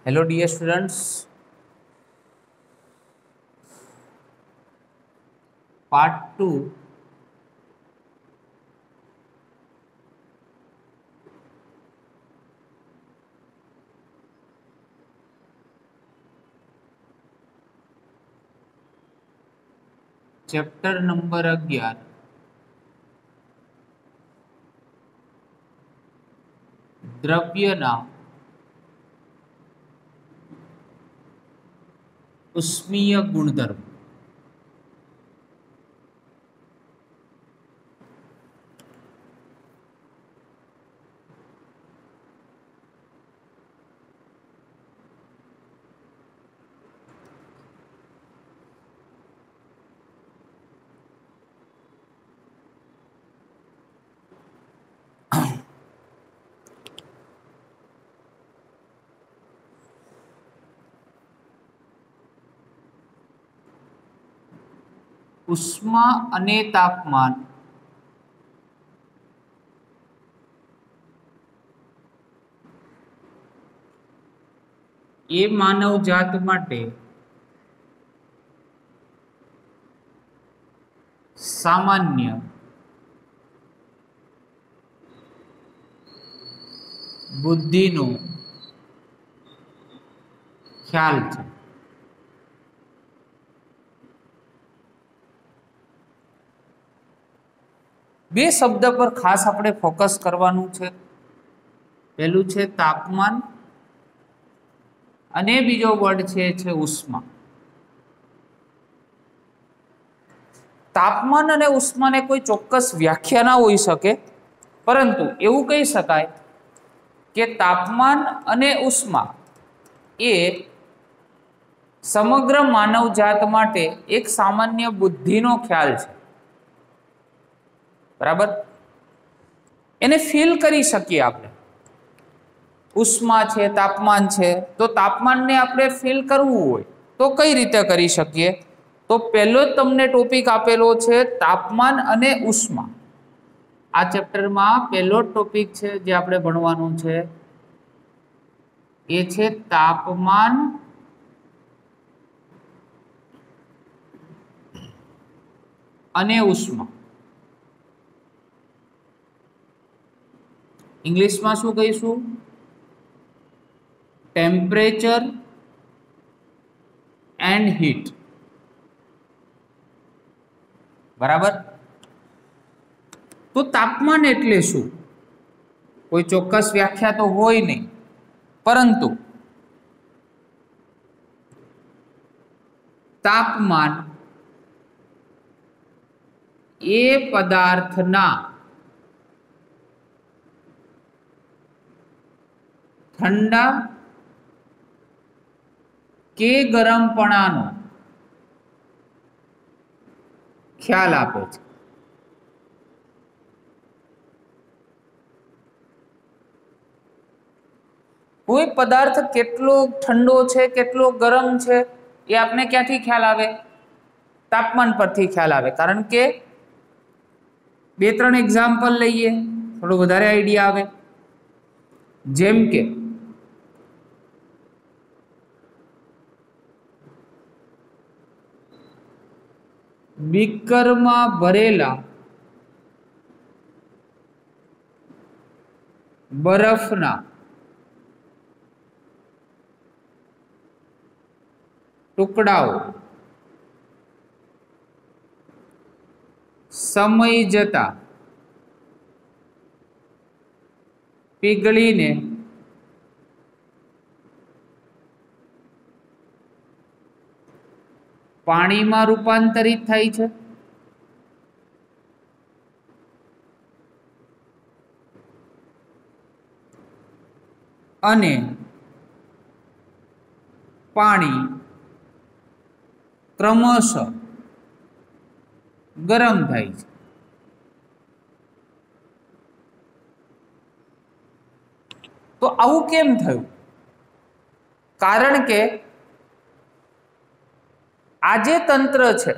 Hello dear students, part 2 chapter number 11 द्रव्यना उष्मीय गुणधर्म। उष्मा अने तापमान ए मानव जात माटे सामान्य बुद्धिनो ख्याल छे। बे शब्द पर खास आपणे फोकस करवानुं छे। पहेलुं छे तापमान अने बीजो वर्ड छे उष्मा। तापमान अने उष्मा ने कोई चोक्कस व्याख्या ना होई शके, परंतु एवुं कही शकाय के तापमान अने उष्मा ए समग्र मानव जात माटे एक सामान्य बुद्धिनो ख्याल छे। बराबर, एने फील करी शकीए आपणे। उष्मा छे, तापमान छे, तो तापमान ने आपणे फील करवुं होय तो कई रीते करी शकीए? तो पहलो तमने टॉपिक आपेलो छे तापमान अने उष्मा। आ चेप्टर में पहलो टॉपिक छे जे आपणे भणवानुं छे ए छे तापमान अने उष्मा। इंग्लिश में शुं कहीशुं? Temperature and heat. बराबर। तो तापमान एटले शुं? कोई चोक्कस व्याख्या तो होय नहीं, परंतु तापमान ए पदार्थना ठंडा के गरमपणानो ख्याल आपे छे। कोई पदार्थ केटलो ठंडो छे केटलो गरम छे ए आपने क्यांथी ख्याल आवे? तापमान परथी ख्याल आवे। कारण के बे त्रण एक्जाम्पल लईए थोड़ो वधारे आइडिया आवे। जेम के बीकर में भरेला बरफना टुकड़ाओ समय जता पीगळीने पाणी में रूपांतरित थाय छे। अने पाणी क्रमशः गरम थाय छे। तो आवुं केम थयुं? कारण के आजे तंत्र छे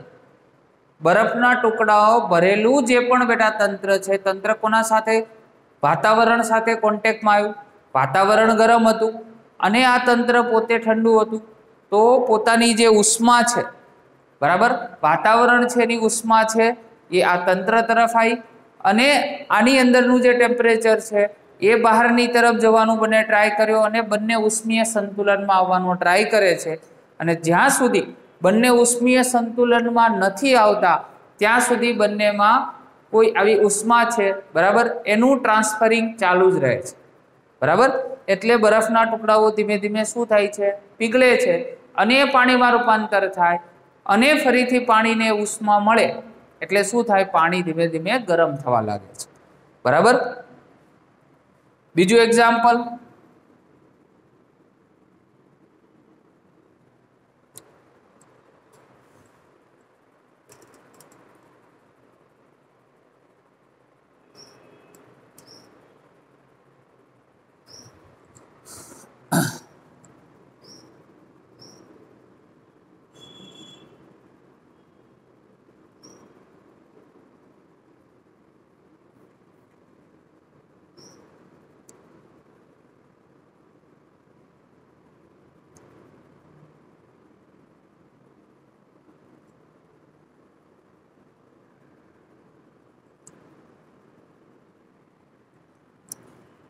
बरफना टुकड़ाओ भरेलू जे पण बेटा तंत्र छे, तंत्र कोना साथे? वातावरण साथे कॉन्टेक्ट में आव्युं। वातावरण गरम हतुं અને આ તંત્ર પોતે ઠંડુ હતું, તો પોતાની જે ઉષ્મા છે, બરાબર, વાતાવરણ છે એની ઉષ્મા છે એ આ તંત્ર તરફ આવી, અને આની અંદરનું જે ટેમ્પરેચર છે એ બહારની તરફ જવાનું બંને ટ્રાય કર્યો, અને બંને ઉષ્મીય સંતુલનમાં આવવાનો ટ્રાય કરે છે. અને જ્યાં સુધી બંને ઉષ્મીય સંતુલનમાં નથી આવતા ત્યાં સુધી બંનેમાં કોઈ આવી ઉષ્મા છે, બરાબર, એનું ટ્રાન્સફરિંગ ચાલુ જ રહે છે, બરાબર. એટલે બરફના ટુકડાઓ ધીમે ધીમે શું થાય છે, પીગળે છે, અને પાણીમાં રૂપાંતર થાય, અને ફરીથી પાણીને ઉષ્મા મળે એટલે શું થાય, પાણી ધીમે ધીમે ગરમ થવા લાગે છે, બરાબર. બીજું એક્ઝામ્પલ,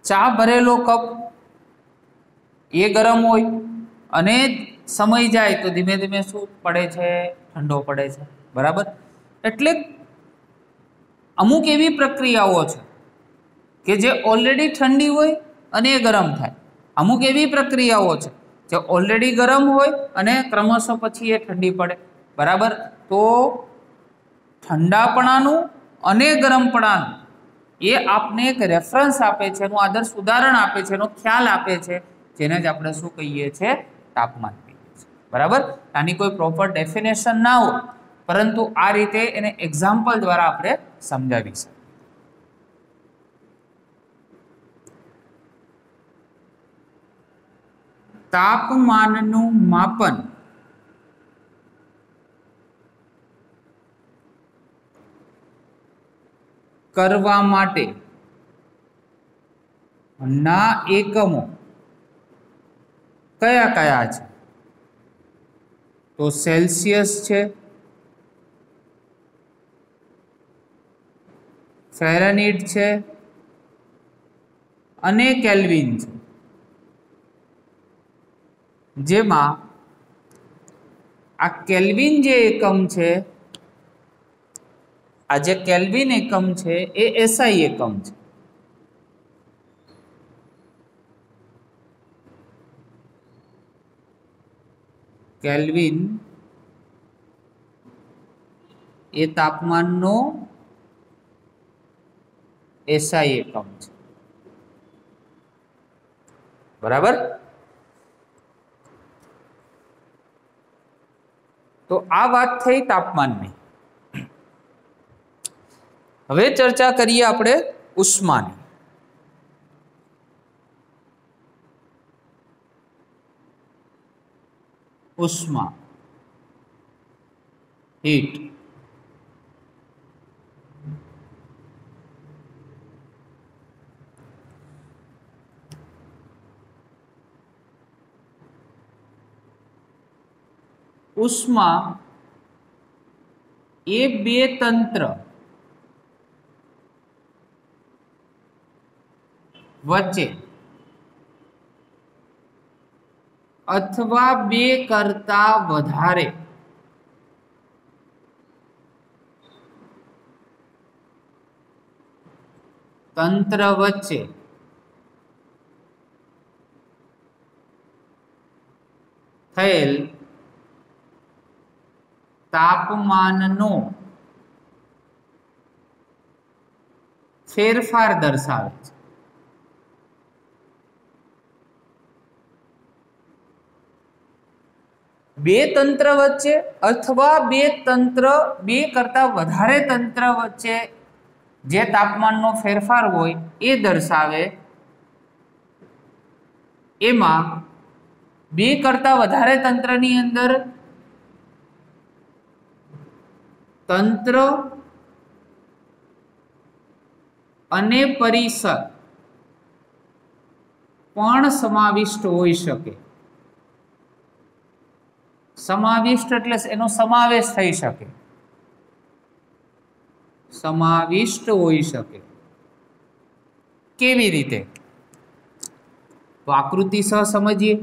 ચા ભરેલો કપ એ ગરમ હોય અને સમય જાય તો ધીમે ધીમે શું પડે છે, ઠંડો પડે છે, બરાબર. એટલે અમુક એવી પ્રક્રિયાઓ છે કે જે ઓલરેડી ઠંડી હોય અને એ ગરમ થાય, અમુક એવી પ્રક્રિયાઓ છે જે ઓલરેડી ગરમ હોય અને ક્રમશઃ પછી એ ઠંડી પડે, બરાબર. તો ઠંડાપણાનું અને ગરમપણાનું એ આપને એક રેફરન્સ આપે છે, એનું આદર્શ ઉદાહરણ આપે છે, એનો ખ્યાલ આપે છે, જેને જ આપણે શું કહીએ છીએ, તાપમાન કહીએ છીએ, બરાબર. આની કોઈ પ્રોપર ડેફિનેશન ના હોય, પરંતુ આ રીતે એને એક્ઝામ્પલ દ્વારા આપણે સમજાવી શકીએ. તાપમાનનું માપન કરવા માટે ના એકમો કયા કયા છે? તો સેલ્સિયસ છે, ફેરનહીટ છે અને કેલ્વિન છે. જેમાં આ કેલ્વિન જે એકમ છે, આ જે કેલ્વિન એકમ છે એ એસઆઈ એકમ છે. કેલ્વિન એ તાપમાનનો એસઆઈ એકમ છે, બરાબર. તો આ વાત થઈ તાપમાનની. હવે ચર્ચા કરીએ આપણે ઉષ્માની. ઉષ્મા, હીટ. ઉષ્મા એ બે તંત્ર વચ્ચે અથવા બે કરતા વધારે તંત્ર વચ્ચે થયેલ તાપમાનનો ફેરફાર દર્શાવે છે. બે તંત્ર વચ્ચે અથવા બે કરતા વધારે તંત્ર વચ્ચે જે તાપમાનનો ફેરફાર હોય એ દર્શાવે. એમાં બે કરતા વધારે તંત્રની અંદર તંત્ર અને પરિસર પણ સમાવિષ્ટ હોઈ શકે। સમાવિષ્ટ એટલે એનો સમાવેશ થઈ શકે, સમાવિષ્ટ હોઈ શકે। કેવી રીતે? તો આકૃતિ સહ સમજીએ।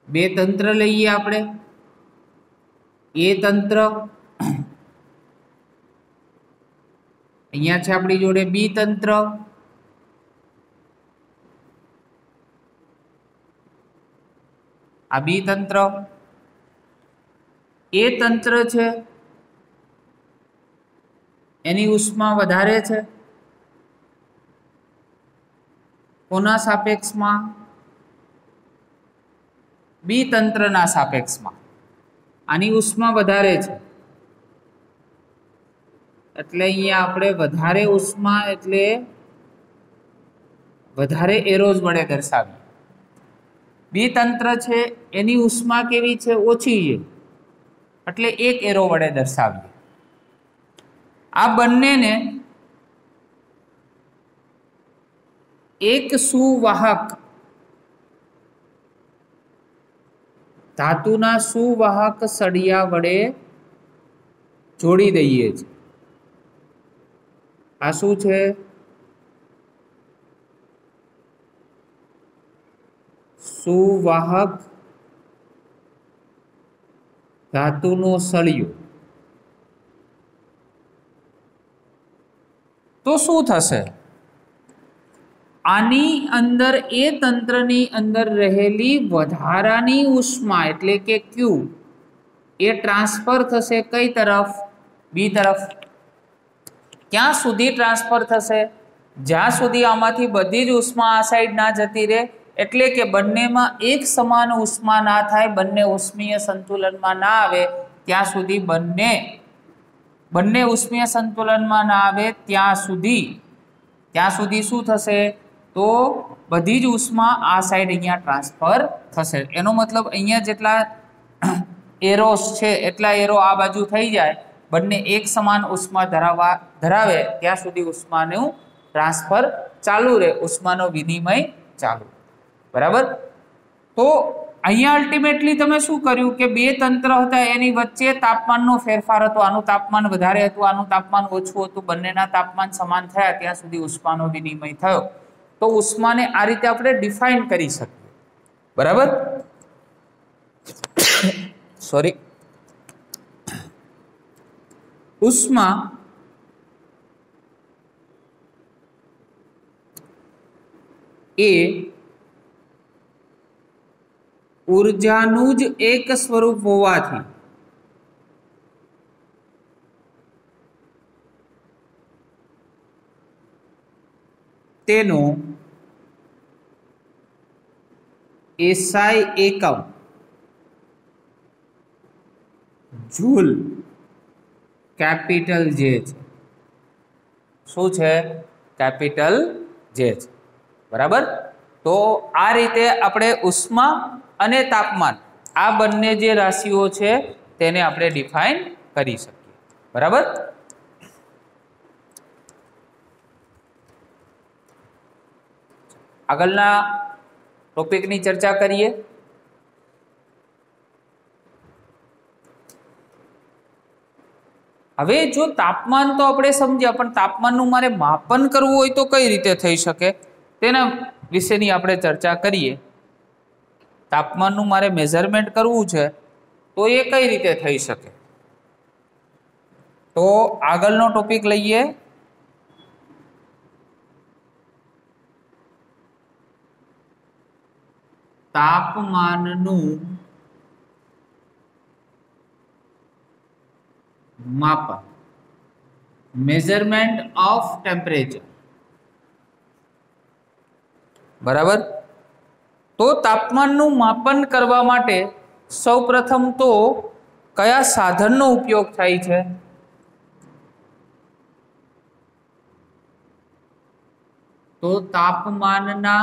બે તંત્ર લઈએ આપણે, એ તંત્ર, અહીંયા છે આપણી જોડે બી તંત્ર, આ બી તંત્ર, એ તંત્ર છે એની ઉષ્મા વધારે છે, કોના સાપેક્ષમાં? બી તંત્રના સાપેક્ષમાં। આની ઉષ્મા વધારે છે એટલે અહીંયા આપણે વધારે ઉષ્મા એટલે વધારે એરોઝ વડે દર્શાવીએ। બી તંત્ર છે એની ઉષ્મા કેવી છે? ઓછી છે એટલે એક એરો વડે દર્શાવીએ। આ બંનેને એક સુવાહક ધાતુના સુવાહક સળિયા વડે જોડી દઈએ છીએ। આ શું છે? સુવાહક ધાતુનો સળિયો। તો શું થશે? આની અંદર એ તંત્રની અંદર રહેલી વધારાની ઉષ્મા એટલે કે ક્યુ એ ટ્રાન્સફર થશે કઈ તરફ? બી તરફ। ક્યાં સુધી ટ્રાન્સફર થશે? જ્યાં સુધી આમાંથી બધી જ ઉષ્મા આ સાઈડ ના જતી રહે, એટલે કે બંનેમાં એક સમાન ઉષ્મા ના થાય, બંને ઉષ્મીય સંતુલનમાં ના આવે ત્યાં સુધી બંને ઉષ્મીય સંતુલનમાં ના આવે ત્યાં સુધી શું થશે? તો બધી જ ઉષ્મા આ સાઈડ અહીંયા ટ્રાન્સફર થશે। એનો મતલબ અહીંયા જેટલા એરોસ છે એટલા એરો આ બાજુ થઈ જાય, બંને એક સમાન ઉષ્મા ધરાવે ત્યાં સુધી ઉષ્માનું ટ્રાન્સફર ચાલુ રહે, ઉષ્માનો વિનિમય ચાલુ। બરાબર? તો અહીંયા અલ્ટિમેટલી તમે શું કર્યું કે બે તંત્ર હતા એની વચ્ચે તાપમાનનો ફેરફાર હતો, આનું તાપમાન વધારે હતું, આનું તાપમાન ઓછું હતું, બંનેના તાપમાન સમાન થયા ત્યાં સુધી ઉષ્માનો વિનિમય થયો। તો ઉષ્માને આ રીતે આપણે ડિફાઇન કરી શકીએ। બરાબર? સોરી, ઉષ્મા એ ઉર્જાનું જ એક સ્વરૂપ હોવાથી તેનો એસઆઈ એકમ જૂલ કેપિટલ જે છે। શું છે? કેપિટલ જે છે। બરાબર? તો આ રીતે આપણે ઉષ્મા અને તાપમાન આ બંને જે રાશિઓ છે તેને આપણે ડિફાઇન કરી શકીએ। બરાબર? આગળના ટોપિકની ચર્ચા કરીએ। હવે જો તાપમાન તો આપણે સમજ્યા, પણ તાપમાનનું મારે માપન કરવું હોય તો કઈ રીતે થઈ શકે તેના વિશેની આપણે ચર્ચા કરીએ। તાપમાનનું મારે મેઝરમેન્ટ કરવું છે તો એ કઈ રીતે થઈ શકે? તો આગળનો ટોપિક લઈએ, તાપમાનનું માપન, મેઝરમેન્ટ ઓફ ટેમ્પરેચર। બરાબર? તો તાપમાનનું માપન કરવા માટે સૌપ્રથમ તો કયા સાધનનો ઉપયોગ થાય છે? તો તાપમાનના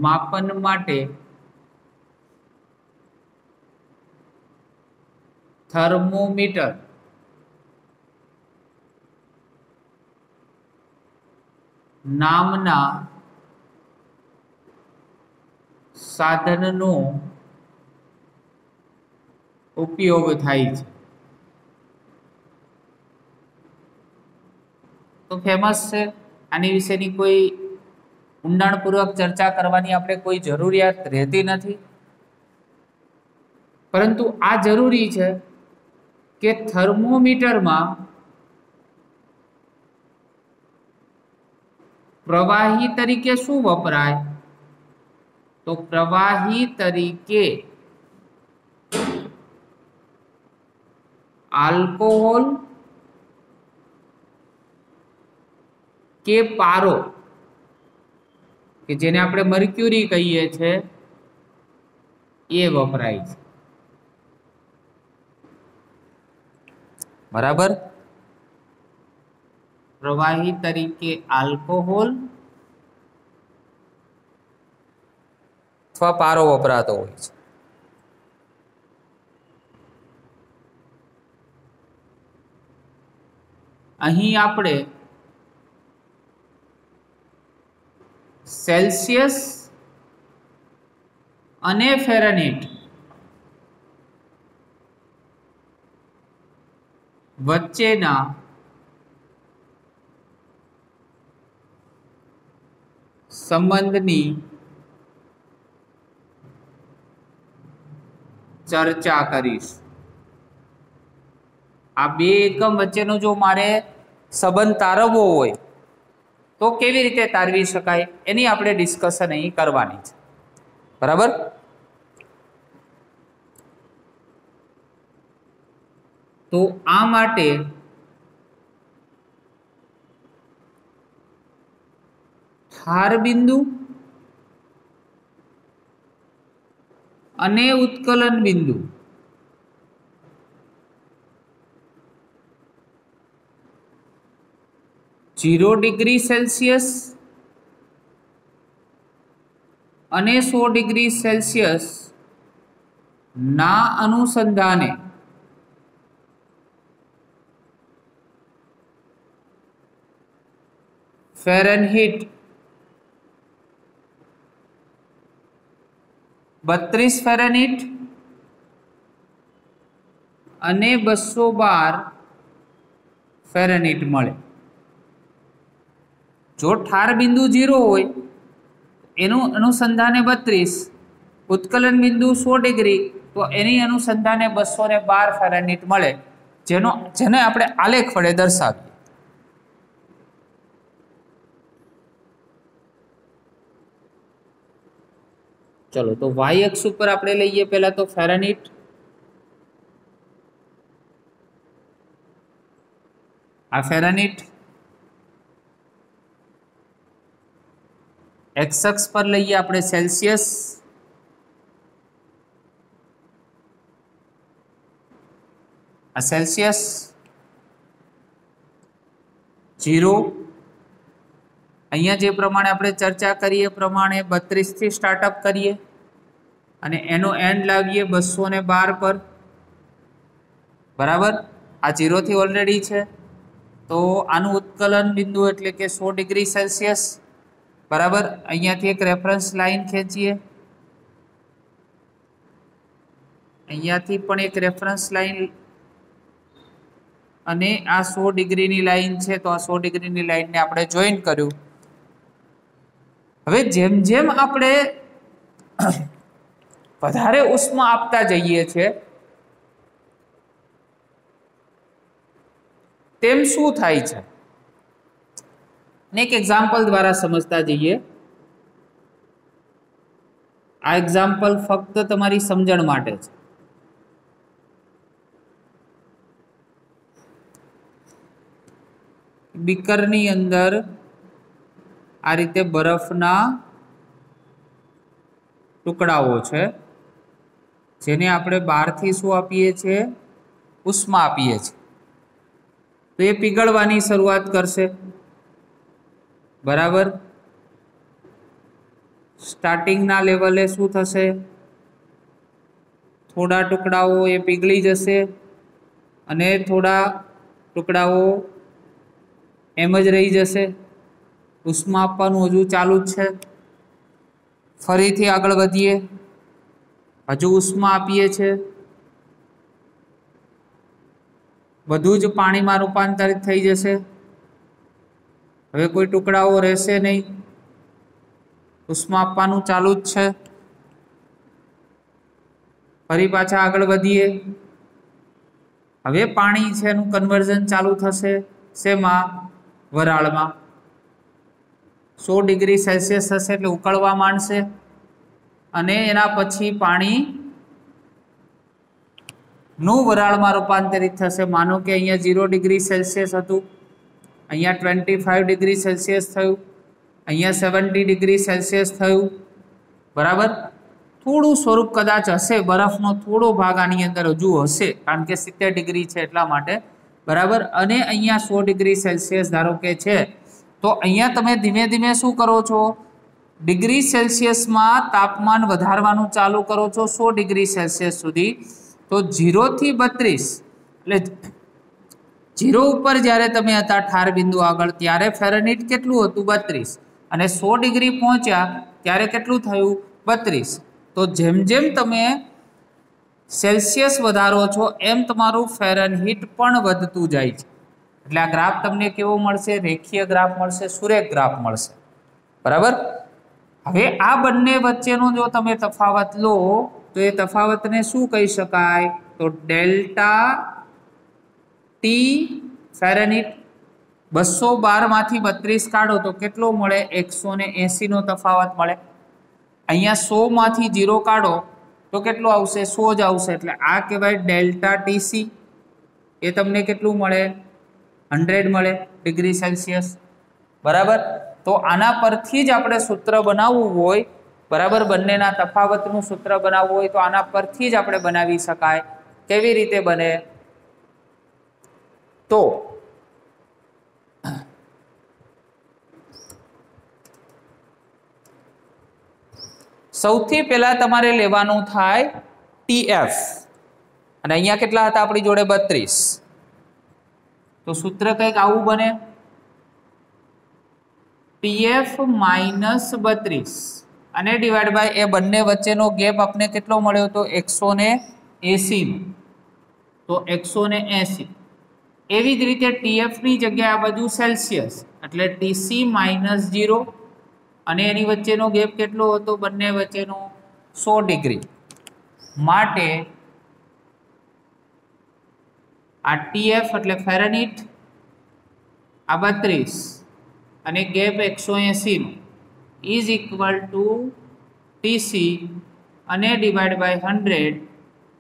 માપન માટે થર્મોમીટર નામના સાધનનો ઉપયોગ થાય છે. તો ફેમસ છે, આની વિશેની કોઈ ઊંડાણપૂર્વક ચર્ચા કરવાની આપણે કોઈ જરૂરિયાત રહેતી નથી. પરંતુ આ જરૂરી છે કે થર્મોમીટરમાં પ્રવાહી તરીકે શું વપરાય? તો પ્રવાહી તરીકે આલ્કોહોલ કે પારો, કે જેને આપણે મર્ક્યુરી કહીએ છીએ, એ વપરાય છે. બરાબર? પ્રવાહી તરીકે આલ્કોહોલ અથવા પારો વપરાતો હોય છે. અહીં આપણે સેલ્સિયસ અને ફેરનહીટ વચ્ચેના સંબંધની ચર્ચા કરીશ. આ બે એકમ વચ્ચેનો જો મારે સંબંધ તારવવો હોય તો કેવી રીતે તારવી શકાય એની આપણે ડિસ્કશન અહીં કરવાની છે. બરાબર? તો આ માટે ઠાર બિંદુ અને ઉત્કલન બિંદુ (0°C અને 100°C ના અનુસંધાને ફેરનહીટ 32 ફેરનહીટ અને 212 ફેરનહીટ મળે. જો ઠાર બિંદુ 0 હોય એનું અનુસંધાને 32, ઉત્કલન બિંદુ 100°, તો એની અનુસંધાને 212 ફેરનહીટ મળે, જેને આપણે આલેખ વડે દર્શાવીએ. ચલો, તો વાય અક્ષ ઉપર આપણે લઈએ પહેલા તો ફેરનહીટ. આ ફેરનહીટ. એક્સ અક્ષ પર લઈએ આપણે સેલ્સિયસ. આ સેલ્સિયસ 0. અહીંયા જે પ્રમાણે આપણે ચર્ચા કરીએ પ્રમાણે 32 થી સ્ટાર્ટઅપ કરીએ અને એનો એન્ડ લાવીએ 212 પર. બરાબર? આ 0 થી ઓલરેડી છે, તો આનું ઉત્કલન બિંદુ એટલે કે 100°C. બરાબર? અહીંયાથી એક રેફરન્સ લાઈન ખેંચીએ, અહીંયાથી પણ એક રેફરન્સ લાઈન, અને આ 100°ની લાઈન છે, તો આ 100°ની લાઈનને આપણે જોઈન કર્યું. હવે જેમ જેમ આપણે વધારે ઉષ્મા આપતા જઈએ છીએ તેમ શું થાય છે એક એક્ઝામ્પલ દ્વારા સમજતા જઈએ. આ એક્ઝામ્પલ ફક્ત તમારી સમજણ માટે છે. બીકરની અંદર આ રીતે બરફના ટુકડાઓ છે, જેને આપણે બહારથી શું આપીએ છીએ? ઉષ્મા આપીએ છીએ. તો એ પીગળવાની શરૂઆત કરશે. બરાબર? સ્ટાર્ટિંગના લેવલે શું થશે? થોડા ટુકડાઓ એ પીગળી જશે અને થોડા ટુકડાઓ એમ જ રહી જશે. ઉષ્મા આપવાનું હજુ ચાલુ જ છે। ફરીથી આગળ વધીએ, હજુ ઉષ્મા આપીએ છે, બધું જ પાણીમાં રૂપાંતરિત થઈ જશે। હવે કોઈ ટુકડાઓ રહેશે નહીં, ઉષ્મા આપવાનું ચાલુ જ છે। ફરી પાછા આગળ વધીએ, હવે પાણી છે એનું કન્વર્ઝન ચાલુ થશે શેમાં? વરાળમાં। 100 ડિગ્રી સેલ્સિયસ થશે એટલે ઉકળવા માંડશે અને એના પછી પાણી નું વરાળમાં રૂપાંતરિત થશે। માનો કે અહીંયા 0 ડિગ્રી સેલ્સિયસ હતું, અહીંયા 25 ડિગ્રી સેલ્સિયસ થયું, અહીંયા 70 ડિગ્રી સેલ્સિયસ થયું, બરાબર। થોડું સ્વરૂપ કદાચ હશે, બરફનો થોડો ભાગ આની અંદર હજુ હશે, કારણ કે 70 ડિગ્રી છે એટલા માટે, બરાબર। અને અહીંયા 100 ડિગ્રી સેલ્સિયસ ધારો કે છે, તો અહીંયા તમે ધીમે ધીમે શું કરો છો? ડિગ્રી સેલ્સિયસમાં તાપમાન વધારવાનું ચાલુ કરો છો 100 ડિગ્રી સેલ્સિયસ સુધી। તો 0 થી 32 એટલે 0 ઉપર જ્યારે તમે હતા ઠાર બિંદુ આગળ, ત્યારે ફેરનહીટ કેટલું હતું? 32, અને 100 ડિગ્રી પહોંચ્યા ત્યારે કેટલું થયું? 32। તો જેમ જેમ તમે સેલ્સિયસ વધારો છો એમ તમારું ફેરનહીટ પણ વધતું જાય છે। એટલે આ ગ્રાફ તમને કેવો મળશે? રેખીય ગ્રાફ મળશે, સુરેખ ગ્રાફ મળશે, બરાબર। હવે આ બંને વચ્ચેનો જો તમે તફાવત લો તો એ તફાવતને શું કહી શકાય? તો ડેલ્ટા ટી ફેરનહીટ। 212 માંથી 32 કાઢો તો કેટલો મળે? 180 નો તફાવત મળે। અહીંયા 100 માંથી 0 કાઢો તો કેટલો આવશે? 100 જ આવશે। એટલે આ કહેવાય ડેલ્ટા ટીસી। એ તમને કેટલું મળે? 100 મળે ડિગ્રી સેલ્સિયસ, બરાબર। તો આના પરથી જ આપણે સૂત્ર બનાવવું હોય, બરાબર, બંનેના તફાવતનું સૂત્ર બનાવવું હોય તો આના પરથી જ આપણે બનાવી શકાય। કેવી રીતે બને? તો સૌથી પહેલા તમારે લેવાનું થાય ટીએફ, અને અહીંયા કેટલા હતા આપણી જોડે? 32। તો સૂત્ર કંઈક આવું બને, ટીએફ માઇનસ 32 અને ડિવાઈડ બાય એ બંને વચ્ચેનો ગેપ આપણે કેટલો મળ્યો હતો? 180। તો 180। એવી જ રીતે ટીએફ ની જગ્યાએ આ બાજુ સેલ્સિયસ, એટલે ટીસી માઇનસ 0, અને એની વચ્ચેનો ગેપ કેટલો હતો? બંને વચ્ચેનો 100 ડિગ્રી માટે આ ટીએફ એટલે ફેરનહીટ, આ 32 અને ગેપ 180 નો ઇઝ ઇક્વલ ટુ ટીસી અને ડિવાઈડ બાય 100।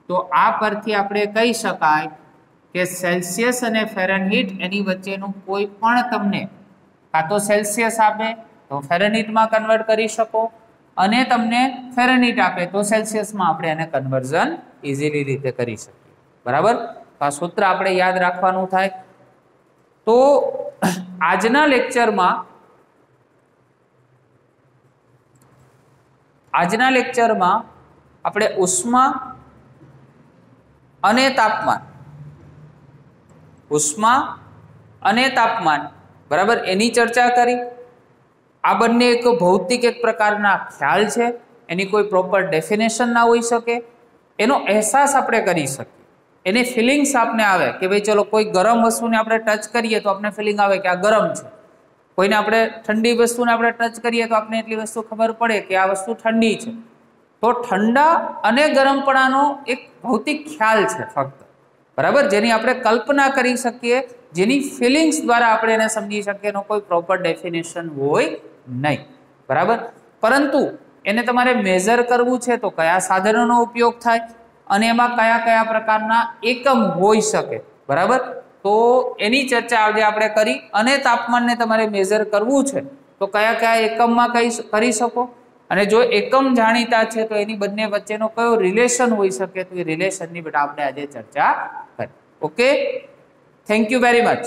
તો આ પરથી આપણે કહી શકાય કે સેલ્સિયસ અને ફેરનહીટ એની વચ્ચેનું કોઈ પણ તમને કાં તો સેલ્સિયસ આપે તો ફેરનહીટમાં કન્વર્ટ કરી શકો, અને તમને ફેરનહીટ આપે તો સેલ્સિયસમાં આપણે એને કન્વર્ઝન ઇઝીલી રીતે કરી શકીએ, બરાબર। આ સૂત્ર આપણે યાદ રાખવાનું થાય। તો આજના લેક્ચરમાં આપણે ઉષ્મા અને તાપમાન, બરાબર, એની ચર્ચા કરી। આ બંને એક ભૌતિક એક પ્રકારના ખ્યાલ છે, એની કોઈ પ્રોપર ડેફિનેશન ના હોઈ શકે, એનો અહેસાસ આપણે કરી શકીએ, એને ફિલિંગ્સ આપને આવે કે ભાઈ ચલો કોઈ ગરમ વસ્તુને આપણે ટચ કરીએ તો આપણે ફિલિંગ આવે કે આ ગરમ છે, કોઈને આપણે ઠંડી વસ્તુને આપણે ટચ કરીએ તો આપણે એટલી વસ્તુ ખબર પડે કે આ વસ્તુ ઠંડી છે। તો ઠંડા અને ગરમપણાનો એક ભૌતિક ખ્યાલ છે ફક્ત, બરાબર, જેની આપણે કલ્પના કરી શકીએ, જેની ફિલિંગ્સ દ્વારા આપણે એને સમજી શકીએ, એનો કોઈ પ્રોપર ડેફિનેશન હોય નહીં, બરાબર। પરંતુ એને તમારે મેઝર કરવું છે તો કયા સાધનોનો ઉપયોગ થાય અને એમાં કયા કયા પ્રકારના એકમ હોઈ શકે, બરાબર, તો એની ચર્ચા આજે આપણે કરી। અને તાપમાનને તમારે મેઝર કરવું છે તો કયા કયા એકમમાં કરી શકો, અને જો એકમ જાણીતા છે તો એની બંને વચ્ચેનો કયો રિલેશન હોઈ શકે, તો એ રિલેશનની બેટા આપણે આજે ચર્ચા કરી। Okay, thank you very much.